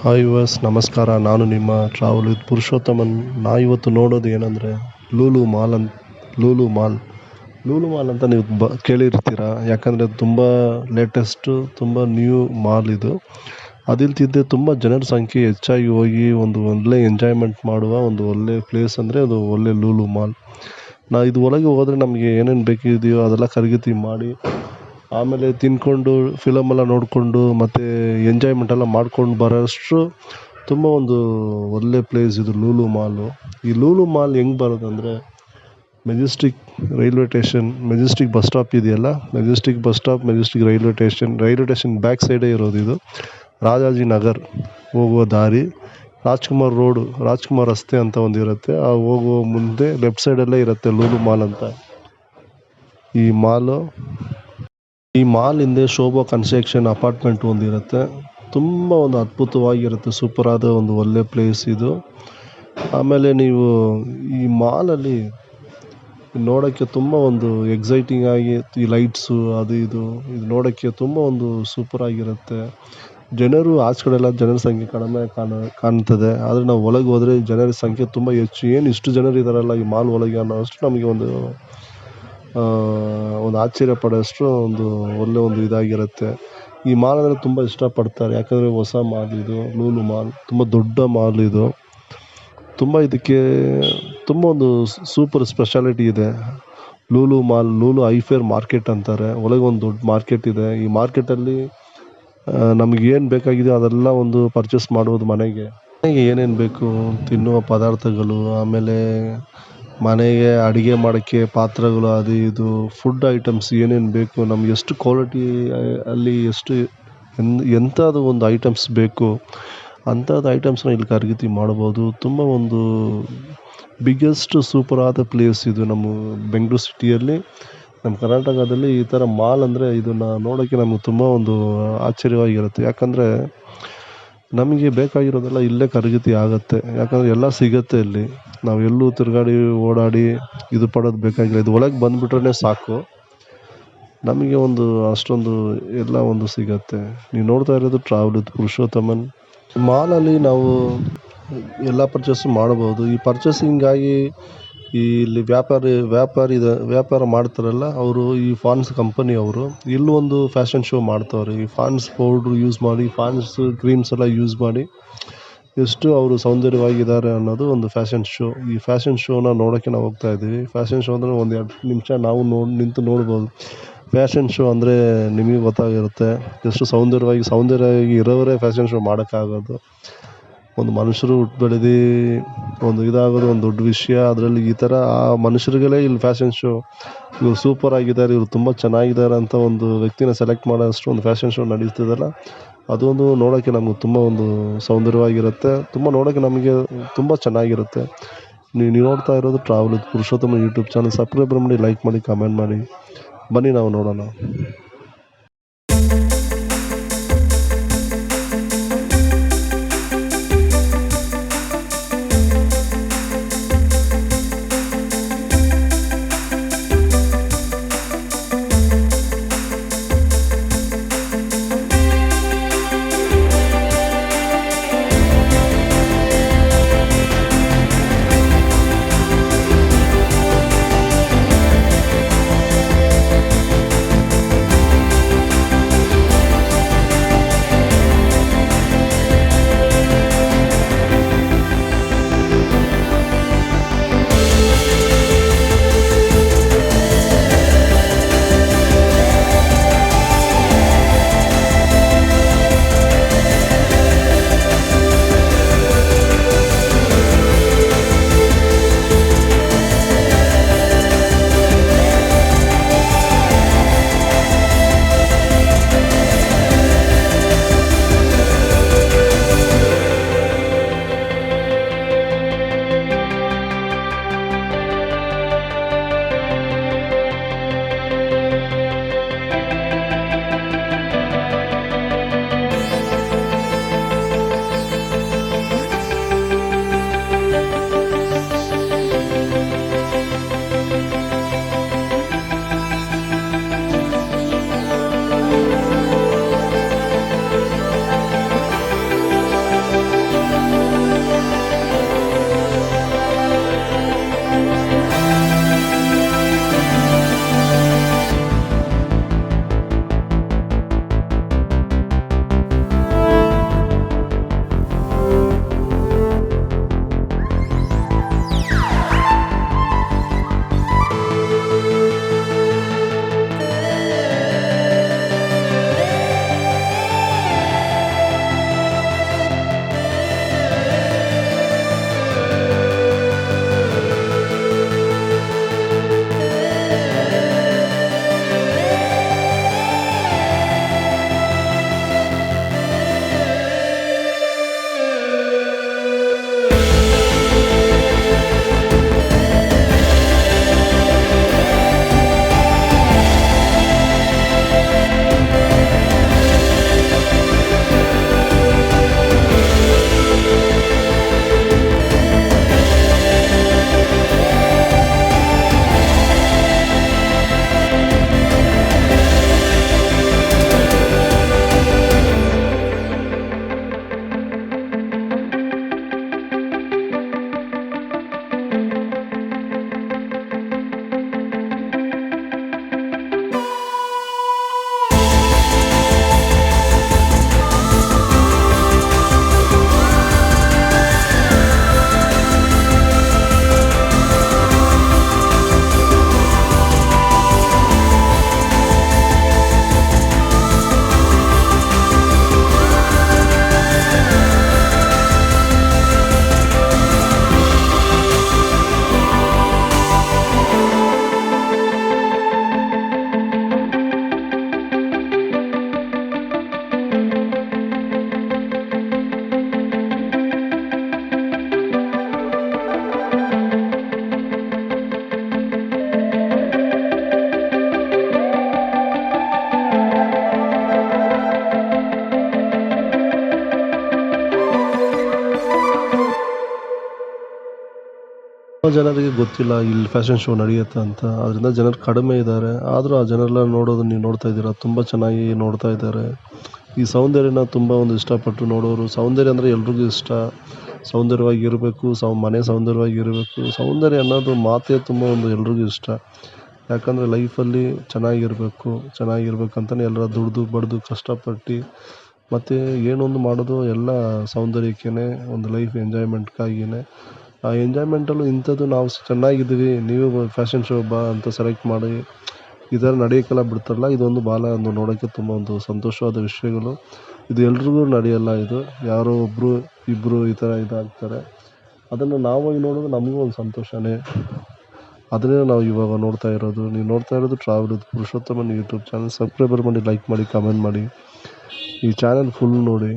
Hi yours, ನಮಸ್ಕಾರ. ನಾನು ನಿಮ್ಮ ಟ್ರಾವೆಲ್ ವಿತ್ ಪುರುಷೋತ್ತಮನ್. ಇವತ್ತು ನೋಡೋದು ಏನಂದರೆ ಲೂಲು ಮಾಲ್ ಲೂಲು ಮಾಲ್ ಅಂತ ನೀವು ಕೇಳಿರ್ತೀರ. ಯಾಕಂದರೆ ತುಂಬ ಲೇಟೆಸ್ಟು, ತುಂಬ ನ್ಯೂ ಮಾಲ್ ಇದು. ಅದಿಲ್ತಿದ್ದೆ ತುಂಬ ಜನರ ಸಂಖ್ಯೆ ಹೆಚ್ಚಾಗಿ ಹೋಗಿ ಒಂದು ಒಳ್ಳೆ ಎಂಜಾಯ್ಮೆಂಟ್ ಮಾಡುವ ಒಂದು ಒಳ್ಳೆ ಪ್ಲೇಸ್ ಅಂದರೆ ಅದು ಒಳ್ಳೆ ಲೂಲು ಮಾಲ್. ಇದು ಒಳಗೆ ಹೋದರೆ ನಮಗೆ ಏನೇನು ಬೇಕಿದೆಯೋ ಅದೆಲ್ಲ ಖರೀದಿ ಮಾಡಿ, ಆಮೇಲೆ ತಿಂದ್ಕೊಂಡು ಫಿಲಮೆಲ್ಲ ನೋಡಿಕೊಂಡು ಮತ್ತು ಎಂಜಾಯ್ಮೆಂಟ್ ಎಲ್ಲ ಮಾಡ್ಕೊಂಡು ಬರೋಷ್ಟು ತುಂಬ ಒಂದು ಒಳ್ಳೆ ಪ್ಲೇಸ್ ಇದು ಲೂಲು ಮಾಲು. ಈ ಲೂಲು ಮಾಲ್ ಹೆಂಗೆ ಬರೋದಂದರೆ, Majestic railway station, Majestic bus stop ಇದೆಯಲ್ಲ, Majestic bus stop, Majestic railway station back ಸೈಡೇ ಇರೋದು ಇದು. ರಾಜಾಜಿ ನಗರ್ ಹೋಗುವ ದಾರಿ, ರಾಜ್ಕುಮಾರ್ ರಸ್ತೆ ಅಂತ ಒಂದು ಇರುತ್ತೆ. ಆ ಹೋಗುವ ಮುಂದೆ ಲೆಫ್ಟ್ ಸೈಡಲ್ಲೇ ಇರುತ್ತೆ ಲೂಲು ಮಾಲ್ ಅಂತ. ಈ ಮಾಲ್ ಹಿಂದೆ ಶೋಭಾ ಕನ್ಸ್ಟ್ರಕ್ಷನ್ ಅಪಾರ್ಟ್ಮೆಂಟ್ ಒಂದಿರುತ್ತೆ. ತುಂಬ ಒಂದು ಅದ್ಭುತವಾಗಿರುತ್ತೆ, ಸೂಪರಾದ ಒಂದು ಒಳ್ಳೆ ಪ್ಲೇಸ್ ಇದು. ಆಮೇಲೆ ನೀವು ಈ ಮಾಲಲ್ಲಿ ನೋಡೋಕ್ಕೆ ತುಂಬ ಒಂದು ಎಕ್ಸೈಟಿಂಗ್ ಆಗಿ, ಈ ಲೈಟ್ಸು ಅದು ಇದು ನೋಡೋಕ್ಕೆ ತುಂಬ ಒಂದು ಸೂಪರಾಗಿರುತ್ತೆ. ಜನರು ಆಚೆ ಕಡೆ ಎಲ್ಲ ಜನರ ಸಂಖ್ಯೆ ಕಡಿಮೆ ಕಾಣ್ತದೆ, ಆದರೆ ನಾವು ಒಳಗೆ ಹೋದರೆ ಜನರ ಸಂಖ್ಯೆ ತುಂಬ ಹೆಚ್ಚು. ಇಷ್ಟು ಜನರು ಇದ್ದಾರಲ್ಲ ಈ ಮಾಲ್ ಒಳಗೆ ಅನ್ನೋಷ್ಟು ನಮಗೆ ಒಂದು ಆಶ್ಚರ್ಯ ಪಡೋಷ್ಟು ಒಳ್ಳೆ ಒಂದು ಇದಾಗಿರುತ್ತೆ. ಈ ಮಾಲ್ ಅಂದರೆ ತುಂಬ ಇಷ್ಟಪಡ್ತಾರೆ, ಯಾಕಂದರೆ ಹೊಸ ಮಾಲ್ ಇದು ಲೂಲು ಮಾಲ್. ತುಂಬ ದೊಡ್ಡ ಮಾಲ್ ಇದು. ಇದಕ್ಕೆ ತುಂಬ ಒಂದು ಸೂಪರ್ ಸ್ಪೆಷಾಲಿಟಿ ಇದೆ. ಲೂಲು ಐಫೇರ್ ಮಾರ್ಕೆಟ್ ಅಂತಾರೆ. ಒಳಗೆ ಒಂದು ದೊಡ್ಡ ಮಾರ್ಕೆಟ್ ಇದೆ. ಈ ಮಾರ್ಕೆಟಲ್ಲಿ ನಮಗೇನು ಬೇಕಾಗಿದೆಯೋ ಅದೆಲ್ಲ ಒಂದು ಪರ್ಚೇಸ್ ಮಾಡ್ಬೋದು. ಮನೆಗೆ ಏನೇನು ಬೇಕು, ತಿನ್ನುವ ಪದಾರ್ಥಗಳು, ಆಮೇಲೆ ಮನೆಗೆ ಅಡುಗೆ ಮಾಡೋಕ್ಕೆ ಪಾತ್ರೆಗಳು, ಅದು ಇದು ಫುಡ್ ಐಟಮ್ಸ್ ಏನೇನು ಬೇಕು, ನಮ್ಗೆ ಎಷ್ಟು ಕ್ವಾಲಿಟಿ ಅಲ್ಲಿ ಎಷ್ಟು ಎಂಥದ್ದು ಒಂದು ಐಟಮ್ಸ್ ಬೇಕು ಅಂಥದ್ದು ಐಟಮ್ಸ್ನ ಇಲ್ಲಿ ಖರೀದಿ ಮಾಡ್ಬೋದು. ತುಂಬ ಒಂದು ಬಿಗ್ಗೆಸ್ಟ್ ಸೂಪರಾದ ಪ್ಲೇಸ್ ಇದು ನಮ್ಮ ಬೆಂಗಳೂರು ಸಿಟಿಯಲ್ಲಿ, ನಮ್ಮ ಕರ್ನಾಟಕದಲ್ಲಿ. ಈ ಥರ ಮಾಲ್ ಅಂದರೆ ಇದನ್ನು ನೋಡೋಕ್ಕೆ ನಮಗೆ ತುಂಬ ಒಂದು ಆಶ್ಚರ್ಯವಾಗಿರುತ್ತೆ. ಯಾಕಂದರೆ ನಮಗೆ ಬೇಕಾಗಿರೋದೆಲ್ಲ ಇಲ್ಲೇ ಖರೀದಿ ಆಗುತ್ತೆ. ಯಾಕಂದರೆ ಎಲ್ಲ ಸಿಗುತ್ತೆ ಇಲ್ಲಿ. ನಾವು ಎಲ್ಲೂ ತಿರುಗಾಡಿ ಓಡಾಡಿ ಇದು ಪಡೋದು ಬೇಕಾಗಿಲ್ಲ. ಇದು ಒಳಗೆ ಬಂದುಬಿಟ್ರೆ ಸಾಕು, ನಮಗೆ ಒಂದು ಅಷ್ಟೊಂದು ಎಲ್ಲ ಒಂದು ಸಿಗತ್ತೆ. ನೀವು ನೋಡ್ತಾ ಇರೋದು ಟ್ರಾವೆಲ್ ವಿತ್ ಪುರುಷೋತ್ತಮನ್. ಮಾಲಲ್ಲಿ ನಾವು ಎಲ್ಲ ಪರ್ಚೇಸು ಮಾಡಬಹುದು. ಈ ಪರ್ಚೇಸಿಂಗಾಗಿ ಇಲ್ಲಿ ವ್ಯಾಪಾರ ಮಾಡ್ತಾರಲ್ಲ ಅವರು, ಈ ಫಾನ್ಸ್ ಕಂಪನಿ ಅವರು ಇಲ್ಲೂ ಒಂದು ಫ್ಯಾಷನ್ ಶೋ ಮಾಡ್ತವ್ರೆ. ಈ ಫಾನ್ಸ್ ಪೌಡ್ರು ಯೂಸ್ ಮಾಡಿ, ಫಾನ್ಸ್ ಕ್ರೀಮ್ಸ್ ಎಲ್ಲ ಯೂಸ್ ಮಾಡಿ ಎಷ್ಟು ಅವರು ಸೌಂದರ್ಯವಾಗಿದ್ದಾರೆ ಅನ್ನೋದು ಒಂದು ಫ್ಯಾಷನ್ ಶೋ. ಈ ಫ್ಯಾಷನ್ ಶೋನ ನೋಡೋಕ್ಕೆ ನಾವು ಹೋಗ್ತಾ ಇದ್ದೀವಿ. ಫ್ಯಾಷನ್ ಶೋ ಅಂದರೆ ಒಂದು 2 ನಿಮಿಷ ನಾವು ನಿಂತು ನೋಡ್ಬೋದು. ಫ್ಯಾಷನ್ ಶೋ ಅಂದರೆ ನಿಮಗೆ ಗೊತ್ತಾಗಿರುತ್ತೆ ಎಷ್ಟು ಸೌಂದರ್ಯವಾಗಿ ಇರೋರೇ ಫ್ಯಾಷನ್ ಶೋ ಮಾಡೋಕ್ಕಾಗೋದು. ಒಂದು ಮನುಷ್ಯರು ಹುಟ್ಟು ಬೆಳೆದು ಒಂದು ಇದಾಗೋದು ಒಂದು ದೊಡ್ಡ ವಿಷಯ. ಅದರಲ್ಲಿ ಈ ಥರ ಆ ಮನುಷ್ಯರಿಗೇ ಇಲ್ಲಿ ಫ್ಯಾಷನ್ ಶೋ, ಇವರು ಸೂಪರ್ ಆಗಿದ್ದಾರೆ, ಇವರು ತುಂಬ ಚೆನ್ನಾಗಿದ್ದಾರೆ ಅಂತ ಒಂದು ವ್ಯಕ್ತಿನ ಸೆಲೆಕ್ಟ್ ಮಾಡೋಷ್ಟು ಒಂದು ಫ್ಯಾಷನ್ ಶೋ ನಡೀತದಲ್ಲ, ಅದೊಂದು ನೋಡೋಕ್ಕೆ ನಮಗೆ ತುಂಬ ಒಂದು ಸೌಂದರ್ಯವಾಗಿರುತ್ತೆ. ನೋಡೋಕ್ಕೆ ನಮಗೆ ತುಂಬ ಚೆನ್ನಾಗಿರುತ್ತೆ. ನೀವು ನೋಡ್ತಾ ಇರೋದು travel with Purushottama YouTube channel. Subscribe ಮಾಡಿ, ಲೈಕ್ ಮಾಡಿ, ಕಮೆಂಟ್ ಮಾಡಿ. ಬನ್ನಿ ನಾವು ನೋಡೋಣ. ಜನರಿಗೆ ಗೊತ್ತಿಲ್ಲ ಇಲ್ಲಿ ಫ್ಯಾಷನ್ ಶೋ ನಡೆಯುತ್ತೆ ಅಂತ. ಅದರಿಂದ ಜನರು ಕಡಿಮೆ ಇದ್ದಾರೆ. ಆದರೂ ಆ ಜನರೆಲ್ಲ ನೋಡೋದನ್ನ ನೀವು ನೋಡ್ತಾ ಇದ್ದೀರಾ. ತುಂಬ ಚೆನ್ನಾಗಿ ನೋಡ್ತಾ ಇದ್ದಾರೆ. ಈ ಸೌಂದರ್ಯನ ತುಂಬ ಒಂದು ಇಷ್ಟಪಟ್ಟು ನೋಡೋರು. ಸೌಂದರ್ಯ ಅಂದರೆ ಎಲ್ರಿಗೂ ಇಷ್ಟ. ಸೌಂದರ್ಯವಾಗಿ ಇರಬೇಕು, ಮನೆ ಸೌಂದರ್ಯವಾಗಿ ಇರಬೇಕು. ಸೌಂದರ್ಯ ಅನ್ನೋದು ಮಾತೇ ತುಂಬ ಒಂದು ಎಲ್ರಿಗೂ ಇಷ್ಟ. ಯಾಕಂದರೆ ಲೈಫಲ್ಲಿ ಚೆನ್ನಾಗಿರ್ಬೇಕಂತಲೇ ಎಲ್ಲರೂ ದುಡಿದು ಬಡಿದು ಕಷ್ಟಪಟ್ಟು ಮತ್ತು ಏನೊಂದು ಮಾಡೋದು ಎಲ್ಲ ಸೌಂದರ್ಯಕ್ಕೇ, ಒಂದು ಲೈಫ್ ಎಂಜಾಯ್ಮೆಂಟ್ಗಾಗಿಯೇ. ಆ ಎಂಜಾಯ್ಮೆಂಟಲ್ಲೂ ಇಂಥದ್ದು ನಾವು ಚೆನ್ನಾಗಿದ್ದೀವಿ, ನೀವು ಫ್ಯಾಷನ್ ಶೋ ಬಾ ಅಂತ ಸೆಲೆಕ್ಟ್ ಮಾಡಿ ಈ ಥರ ನಡೆಯೋಕ್ಕೆಲ್ಲ ಬಿಡ್ತಾರಲ್ಲ, ಇದೊಂದು ಭಾಳ ಒಂದು ನೋಡೋಕ್ಕೆ ತುಂಬ ಒಂದು ಸಂತೋಷವಾದ ವಿಷಯಗಳು. ಇದು ಎಲ್ರಿಗೂ ನಡೆಯಲ್ಲ. ಇದು ಯಾರೋ ಒಬ್ಬರು ಇಬ್ಬರು ಈ ಥರ ಇದಾಗ್ತಾರೆ. ಅದನ್ನು ನಾವಾಗಿ ನೋಡೋದು ನಮಗೂ ಒಂದು ಸಂತೋಷವೇ. ಅದನ್ನೇ ನಾವು ಇವಾಗ ನೋಡ್ತಾ ಇರೋದು. ನೀವು ನೋಡ್ತಾ ಇರೋದು travel with Purushothaman YouTube channel. Subscriber ಮಾಡಿ, ಲೈಕ್ ಮಾಡಿ, ಕಮೆಂಟ್ ಮಾಡಿ. ಈ ಚಾನಲ್ ಫುಲ್ ನೋಡಿ.